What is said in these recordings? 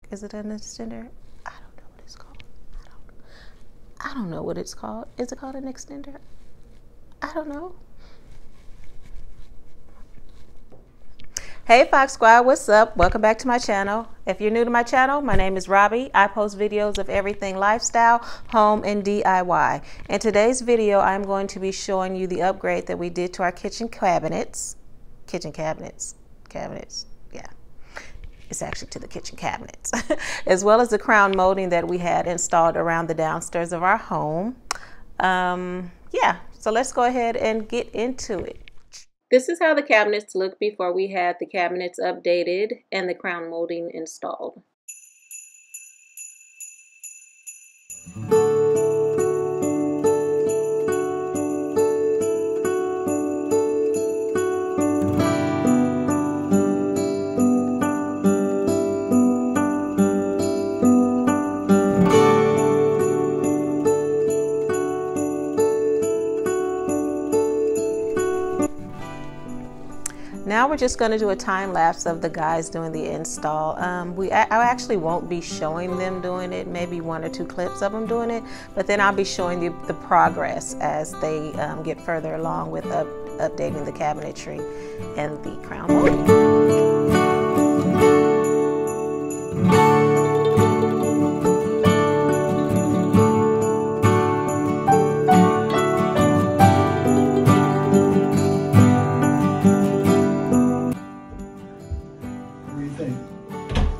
Is it an extender? I don't know what it's called. I don't know what it's called. Is it called an extender? I don't know. Hey Foxx Squad, what's up? Welcome back to my channel. If you're new to my channel, my name is Robbie. I post videos of everything lifestyle, home, and DIY. In today's video, I'm going to be showing you the upgrade that we did to our kitchen cabinets. Yeah. It's actually to the kitchen cabinets, as well as the crown molding that we had installed around the downstairs of our home. Yeah, so let's go ahead and get into it. This is how the cabinets looked before we had the cabinets updated and the crown molding installed. Now we're just going to do a time lapse of the guys doing the install. I actually won't be showing them doing it, maybe 1 or 2 clips of them doing it, but then I'll be showing you the progress as they get further along with updating the cabinetry and the crown molding.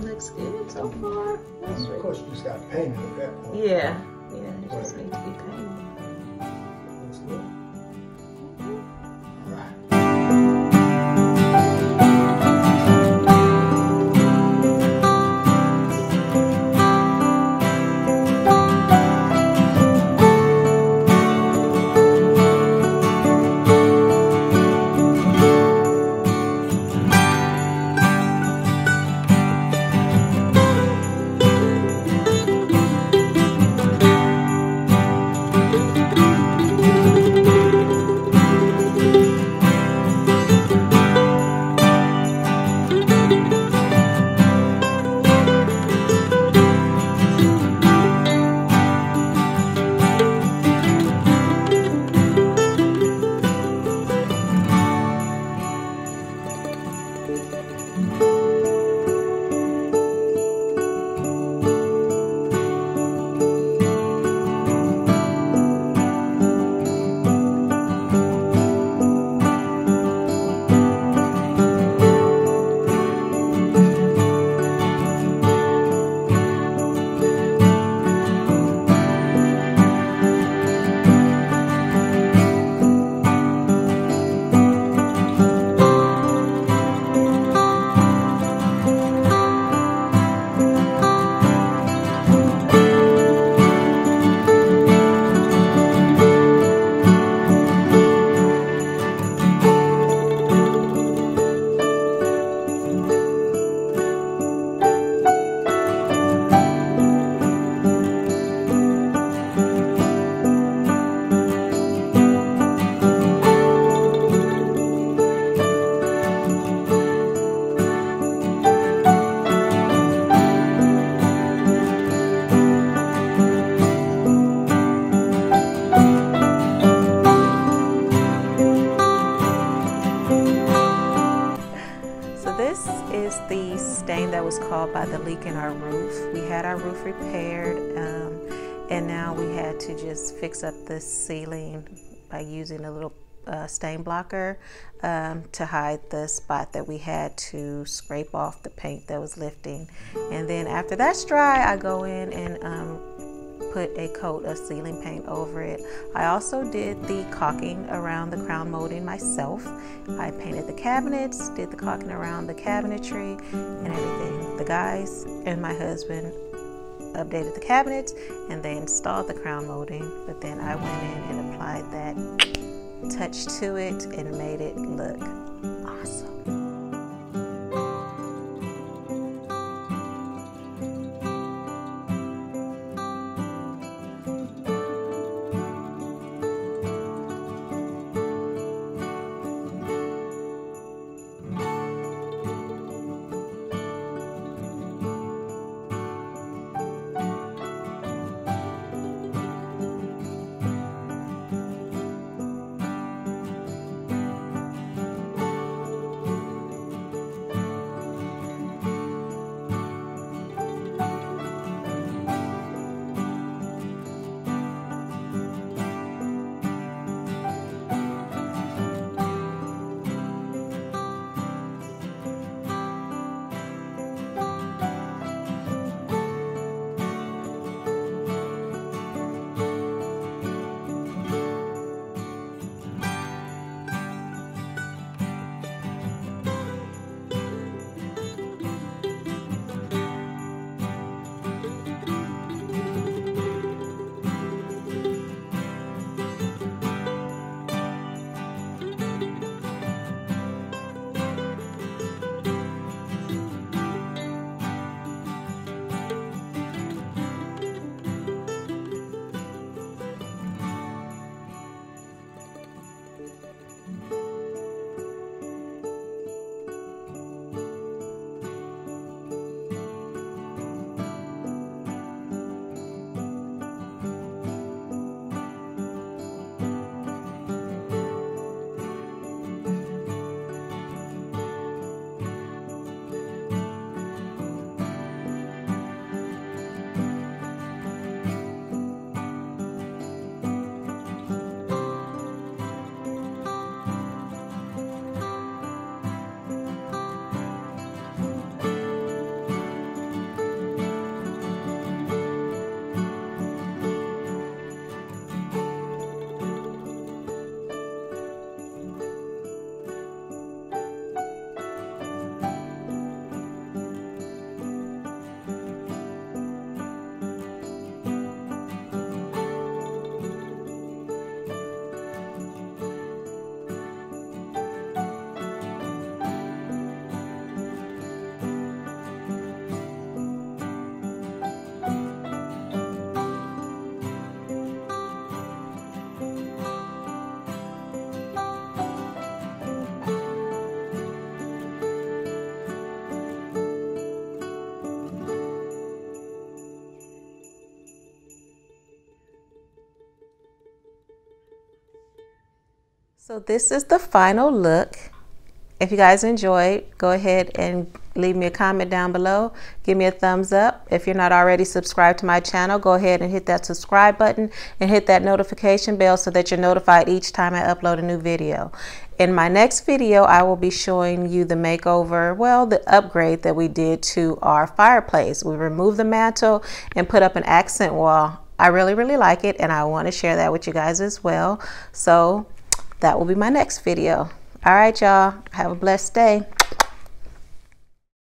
Looks good so far. Of course, you just got painted at that point. Yeah, it just needs to be painted. Looks good. All right. The stain that was caused by the leak in our roof. We had our roof repaired, and now we had to just fix up the ceiling by using a little stain blocker to hide the spot that we had to scrape off the paint that was lifting. And then after that's dry, I go in and put a coat of ceiling paint over it. I also did the caulking around the crown molding myself. I painted the cabinets, did the caulking around the cabinetry and everything. The guys and my husband updated the cabinets and they installed the crown molding, but then I went in and applied that touch to it and made it look awesome. So this is the final look. If you guys enjoyed, go ahead and leave me a comment down below. Give me a thumbs up. If you're not already subscribed to my channel, go ahead and hit that subscribe button and hit that notification bell so that you're notified each time I upload a new video. In my next video, I will be showing you the makeover, well, the upgrade that we did to our fireplace. We removed the mantle and put up an accent wall. I really like it, and I want to share that with you guys as well. So that will be my next video. All right, y'all. Have a blessed day.